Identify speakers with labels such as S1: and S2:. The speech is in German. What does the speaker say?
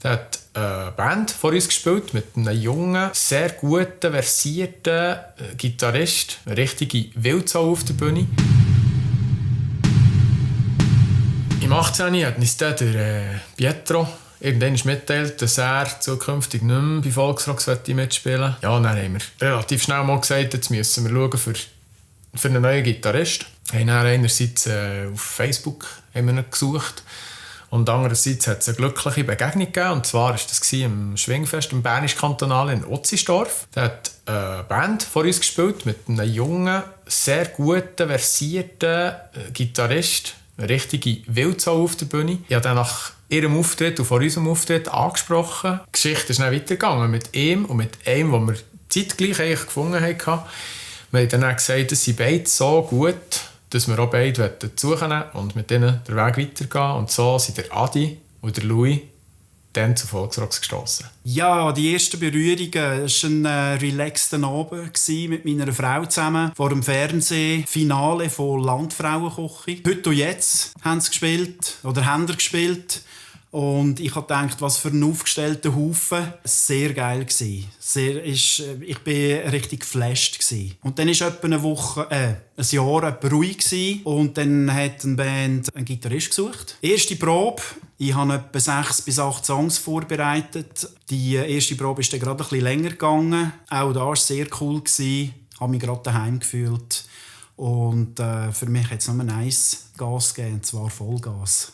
S1: Der hat eine Band vor uns gespielt mit einem jungen, sehr guten, versierten Gitarrist. Eine richtige Wildsau auf der Bühne. Im 18. hat uns der Pietro irgendwann mitteilt, dass er zukünftig nicht mehr bei Volksrocks mitspielen will. Ja, dann haben wir relativ schnell mal gesagt, jetzt müssen wir schauen für einen neuen Gitarrist. Wir haben dann einerseits auf Facebook haben wir ihn gesucht und andererseits hat es eine glückliche Begegnung gegeben. Und zwar war das im Schwingfest im Bernisch-Kantonalen in Otzisdorf. Da hat eine Band vor uns gespielt mit einem jungen, sehr guten, versierten Gitarrist. Eine richtige Wildsau auf der Bühne. Ich habe dann nach ihrem Auftritt und vor unserem Auftritt angesprochen. Die Geschichte ist dann weitergegangen mit ihm und mit einem, den wir zeitgleich eigentlich gefunden haben. Wir haben dann gesagt, dass sie beide so gut, dass wir auch beide dazukommen und mit ihnen den Weg weitergehen. Und so sind der Adi und der Louis dann zu Volksrocks gestossen.
S2: Ja, die ersten Berührungen war ein relaxter Abend mit meiner Frau zusammen vor dem Fernsehfinale von Landfrauenkoche. Heute und jetzt haben sie gespielt oder haben sie gespielt. Und ich habe gedacht, was für ein aufgestellter Haufen. Sehr geil gsi. Ich bin richtig geflasht gsi. Und dann war etwa ein Jahr ruhig gsi. Und dann hat eine Band einen Gitarrist gesucht. Erste Probe. Ich habe etwa 6 bis 8 Songs vorbereitet. Die erste Probe ist dann gerade ein bisschen länger gegangen. Auch da war es sehr cool gsi. Ich habe mich gerade daheim gefühlt. Und für mich hat es nur eins Gas gegeben, und zwar Vollgas.